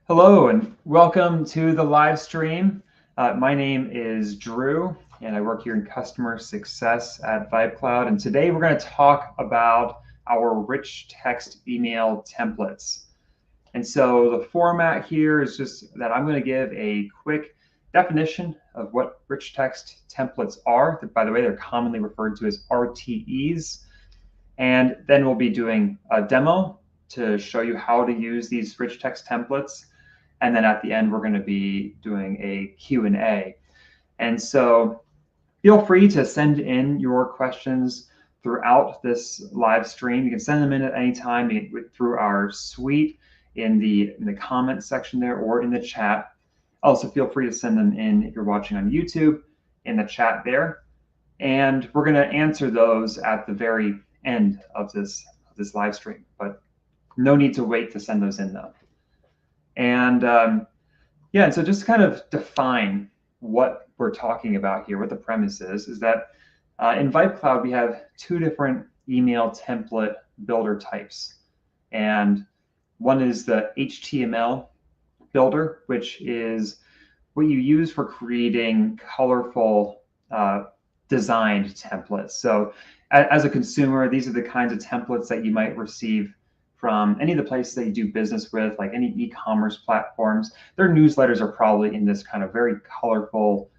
Hello and welcome to the live stream. My name is Drew and I work here in customer success at VibeCloud. And today we're going to talk about our rich text email templates. And so the format here is just that I'm going to give a quick definition of what rich text templates are. By the way, they're commonly referred to as RTEs. And then we'll be doing a demo to show you how to use these rich text templates. And then at the end, we're going to be doing a Q&A. And so feel free to send in your questions throughout this live stream. You can send them in at any time through our suite in the comment section there or in the chat. Also, feel free to send them in if you're watching on YouTube in the chat there. And we're going to answer those at the very end of this live stream, but no need to wait to send those in though. And yeah, and so just to kind of define what we're talking about here, what the premise is that in VibeCloud, we have two different email template builder types. And one is the HTML builder, which is what you use for creating colorful designed templates. So as a consumer, these are the kinds of templates that you might receive from any of the places that you do business with, like any e-commerce platforms. Their newsletters are probably in this kind of very colorful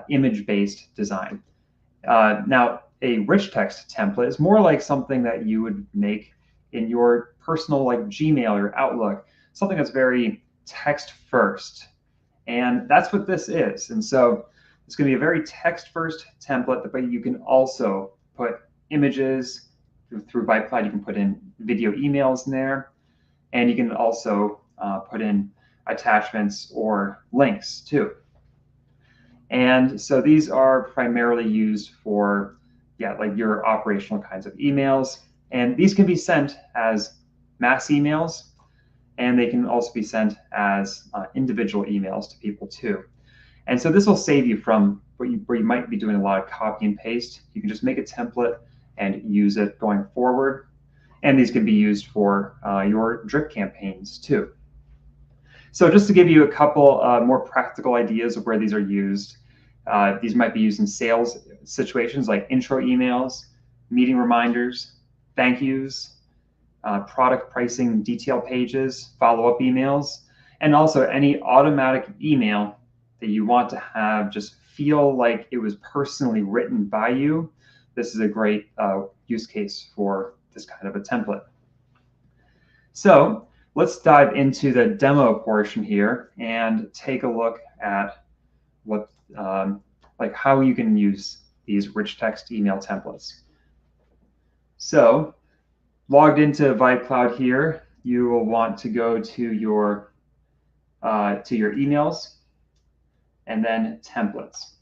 image-based design. Now, a rich text template is more like something that you would make in your personal like Gmail or Outlook, something that's very text first. And that's what this is. And so it's going to be a very text first template, but you can also put images through VibeCloud. You can put in video emails in there, and you can also put in attachments or links too. And so these are primarily used for, like your operational kinds of emails. And these can be sent as mass emails, and they can also be sent as individual emails to people too. And so this will save you from where you might be doing a lot of copy and paste. You can just make a template and use it going forward. And these can be used for your drip campaigns too. So just to give you a couple more practical ideas of where these are used, these might be used in sales situations like intro emails, meeting reminders, thank yous, product pricing detail pages, follow-up emails, and also any automatic email that you want to have just feel like it was personally written by you. This is a great use case for this kind of a template. So let's dive into the demo portion here and take a look at what, like how you can use these rich text email templates. So logged into VibeCloud here, you will want to go to your emails and then templates.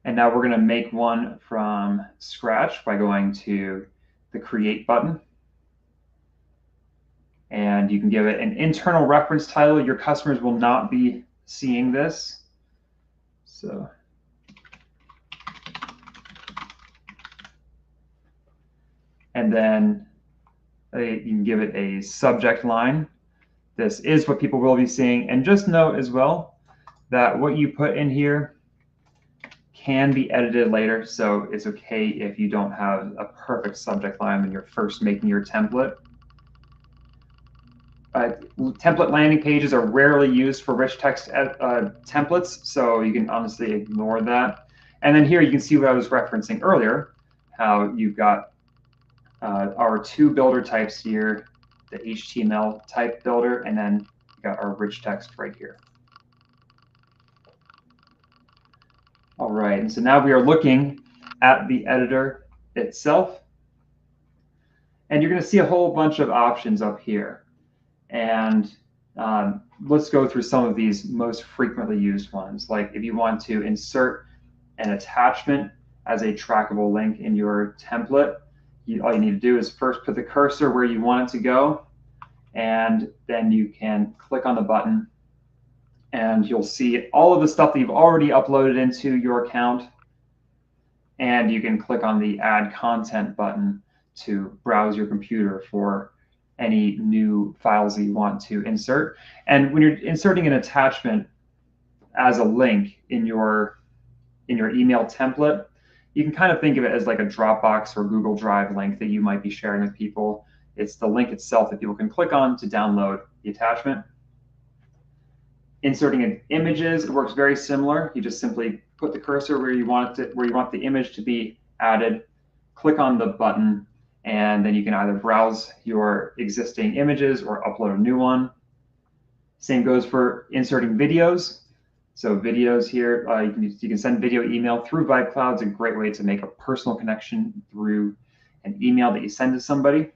And now we're going to make one from scratch by going to the Create button. And you can give it an internal reference title. Your customers will not be seeing this. So and then you can give it a subject line. This is what people will be seeing. And just note as well that what you put in here can be edited later, so it's okay if you don't have a perfect subject line when you're first making your template. Template landing pages are rarely used for rich text templates, so you can honestly ignore that. And then here you can see what I was referencing earlier, how you've got our two builder types here, the HTML type builder, and then you got our rich text right here. All right, and so now we are looking at the editor itself. And you're going to see a whole bunch of options up here. And let's go through some of these most frequently used ones. Like if you want to insert an attachment as a trackable link in your template, all you need to do is first put the cursor where you want it to go, and then you can click on the button and you'll see all of the stuff that you've already uploaded into your account. And you can click on the Add Content button to browse your computer for any new files that you want to insert. And when you're inserting an attachment as a link in your email template, you can kind of think of it as like a Dropbox or Google Drive link that you might be sharing with people. It's the link itself that people can click on to download the attachment. Inserting images, it works very similar. You just simply put the cursor where you want the image to be added, click on the button, and then you can either browse your existing images or upload a new one. Same goes for inserting videos. So videos here, you can send video email through VibeCloud. It's a great way to make a personal connection through an email that you send to somebody.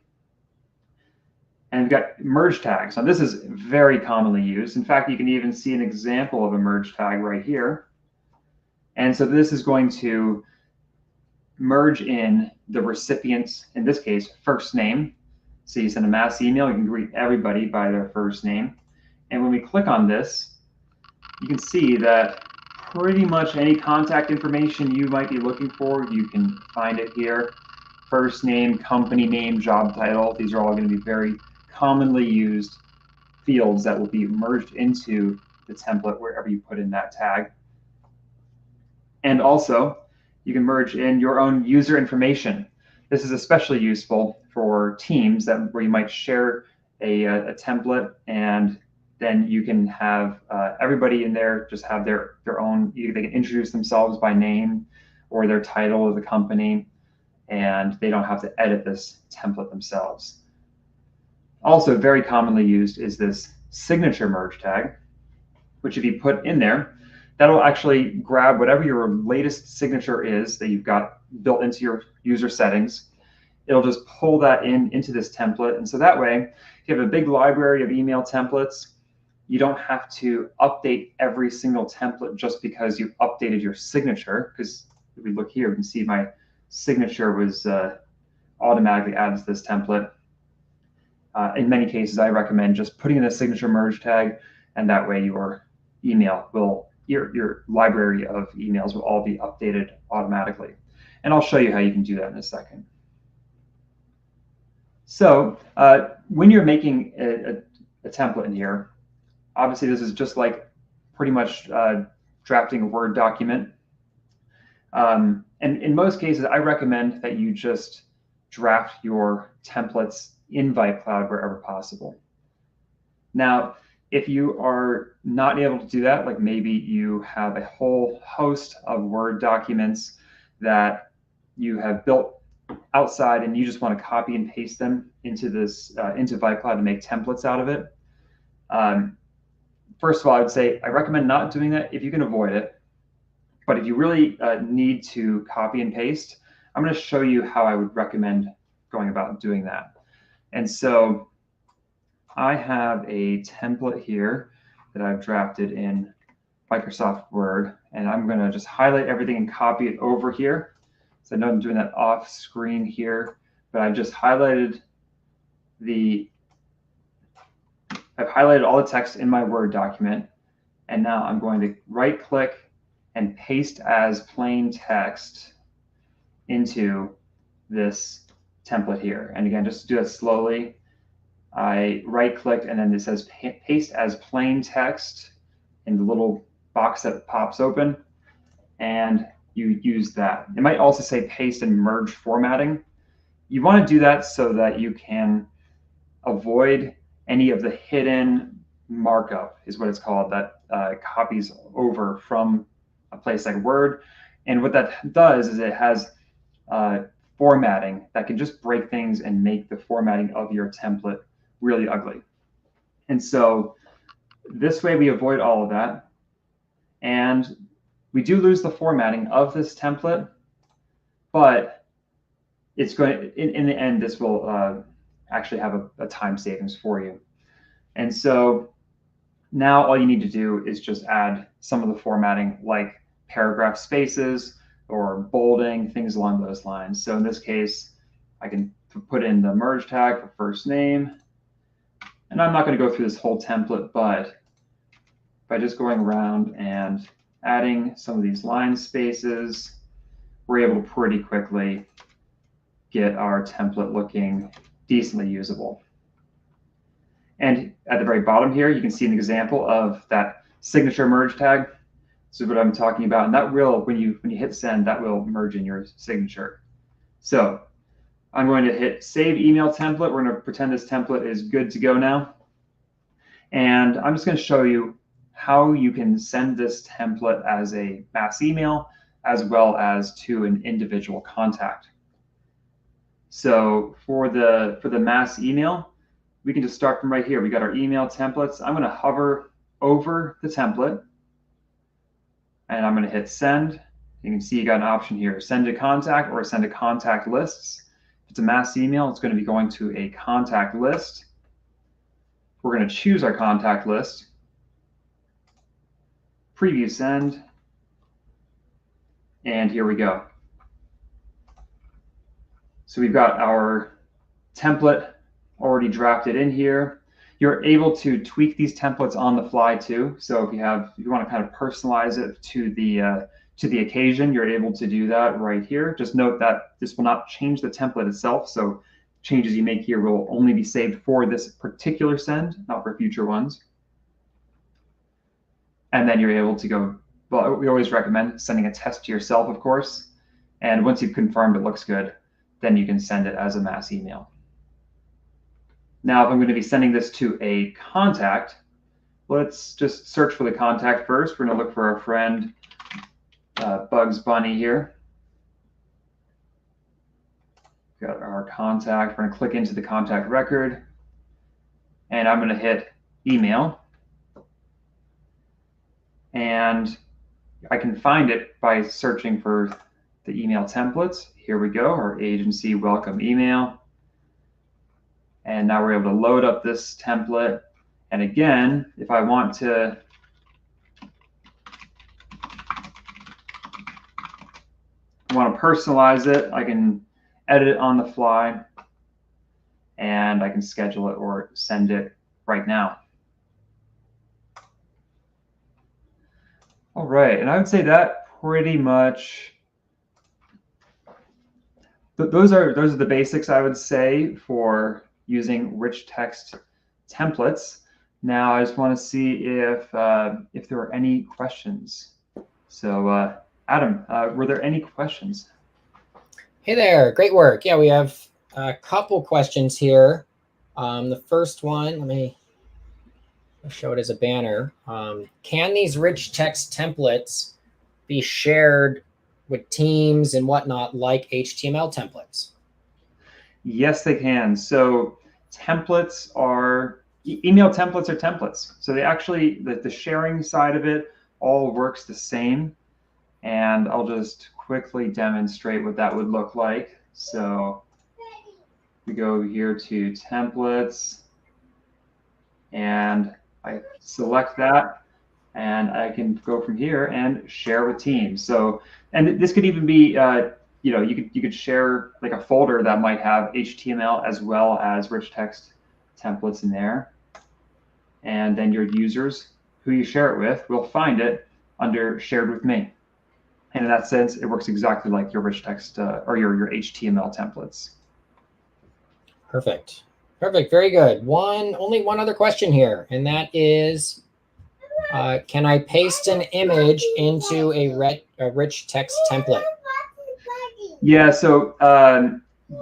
And we've got merge tags. Now this is very commonly used. In fact, you can even see an example of a merge tag right here. And so this is going to merge in the recipient's, in this case, first name. So you send a mass email, you can greet everybody by their first name. And when we click on this, you can see that pretty much any contact information you might be looking for, you can find it here. First name, company name, job title. These are all going to be very commonly used fields that will be merged into the template wherever you put in that tag. And also, you can merge in your own user information. This is especially useful for teams where you might share a template, and then you can have everybody in there just have their own, they can introduce themselves by name or their title of the company, and they don't have to edit this template themselves. Also very commonly used is this signature merge tag, which if you put in there, that'll actually grab whatever your latest signature is that you've got built into your user settings. It'll just pull that into this template. And so that way, if you have a big library of email templates, you don't have to update every single template just because you updated your signature. Because if we look here, we can see my signature was automatically added to this template. In many cases, I recommend just putting in a signature merge tag, and that way your email will, your library of emails will all be updated automatically. And I'll show you how you can do that in a second. So when you're making a template in here, obviously this is just like pretty much drafting a Word document. And in most cases, I recommend that you just draft your templates in VibeCloud wherever possible. Now, if you are not able to do that, like maybe you have a whole host of Word documents that you have built outside and you just want to copy and paste them into this into VibeCloud to make templates out of it. First of all, I would say I recommend not doing that if you can avoid it. But if you really need to copy and paste, I'm going to show you how I would recommend going about doing that. And so I have a template here that I've drafted in Microsoft Word, and I'm going to just highlight everything and copy it over here. So I know I'm doing that off screen here, but I've just highlighted I've highlighted all the text in my Word document, and now I'm going to right-click and paste as plain text into this template here. And again, just to do it slowly, I right-clicked and then it says paste as plain text in the little box that pops open, and you use that. It might also say paste and merge formatting. You want to do that so that you can avoid any of the hidden markup, is what it's called, that copies over from a place like Word. And what that does is it has formatting that can just break things and make the formatting of your template really ugly. And so this way we avoid all of that. And we do lose the formatting of this template, but it's going in the end, this will actually have a time savings for you. And so now all you need to do is just add some of the formatting, like paragraph spaces or bolding, things along those lines. So in this case, I can put in the merge tag for first name. And I'm not going to go through this whole template, but by just going around and adding some of these line spaces, we're able to pretty quickly get our template looking decently usable. And at the very bottom here, you can see an example of that signature merge tag. This is what I'm talking about. And that will, when you hit send, that will merge in your signature. So I'm going to hit save email template. We're going to pretend this template is good to go now. And I'm just going to show you how you can send this template as a mass email as well as to an individual contact. So for the mass email, we can just start from right here. We got our email templates. I'm going to hover over the template and I'm going to hit send. You can see you got an option here, send to contact or send to contact lists. If it's a mass email, it's going to be going to a contact list. We're going to choose our contact list, preview send, and here we go. So we've got our template already drafted in here. You're able to tweak these templates on the fly too. So if you want to kind of personalize it to the occasion, you're able to do that right here. Just note that this will not change the template itself. So changes you make here will only be saved for this particular send, not for future ones. And then you're able to go, well, we always recommend sending a test to yourself, of course. And once you've confirmed it looks good, then you can send it as a mass email. Now, if I'm going to be sending this to a contact, let's just search for the contact first. We're going to look for our friend Bugs Bunny here. Got our contact. We're going to click into the contact record, and I'm going to hit email. And I can find it by searching for the email templates. Here we go, our agency welcome email. And now we're able to load up this template. And again, if I want to personalize it, I can edit it on the fly, and I can schedule it or send it right now. All right, and I would say that pretty much, those are the basics, I would say, for using rich text templates. Now I just want to see if there are any questions. So Adam, were there any questions? Hey there, great work. Yeah, we have a couple questions here. The first one, let me show it as a banner. Can these rich text templates be shared with teams and whatnot like HTML templates? Yes, they can. So templates are, email templates are templates. So they actually, the sharing side of it all works the same. And I'll just quickly demonstrate what that would look like. So we go here to templates, and I select that, and I can go from here and share with teams. So, and this could even be, you could share like a folder that might have HTML as well as rich text templates in there, and then your users who you share it with will find it under shared with me. And in that sense, it works exactly like your rich text or your HTML templates. Perfect. Perfect. Very good. Only one other question here, and that is, can I paste an image into a rich text template? Yeah, so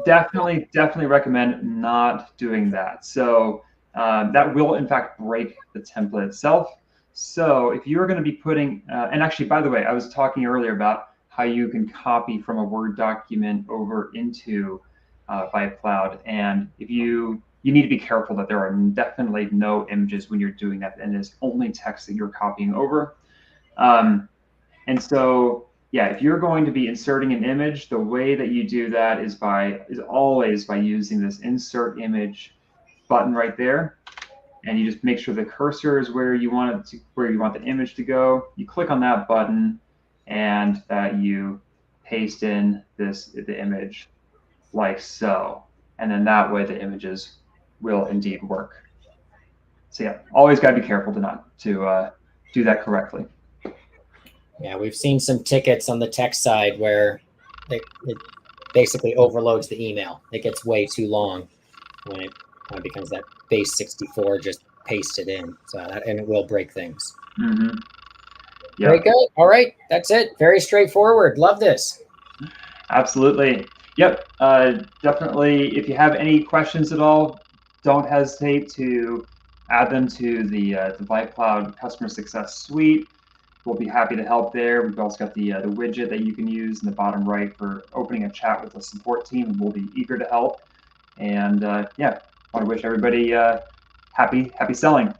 definitely recommend not doing that. So that will, in fact, break the template itself. So if you're going to be putting, and actually, by the way, I was talking earlier about how you can copy from a Word document over into VibeCloud. And if you need to be careful that there are definitely no images when you're doing that, and it's only text that you're copying over. And so, yeah, if you're going to be inserting an image, the way that you do that is always by using this insert image button right there. And you just make sure the cursor is where you want the image to go. You click on that button, and that you paste in the image like so. And then that way the images will indeed work. So yeah, always got to be careful to do that correctly. Yeah, we've seen some tickets on the text side where it basically overloads the email. It gets way too long when it becomes that base 64 just pasted in. So and it will break things. Mm-hmm. Very good. All right, that's it. Very straightforward. Love this. Absolutely. Yep. Definitely. If you have any questions at all, don't hesitate to add them to the VibeCloud Customer Success Suite. We'll be happy to help there. We've also got the widget that you can use in the bottom right for opening a chat with the support team, and we'll be eager to help. And yeah, want to wish everybody happy selling.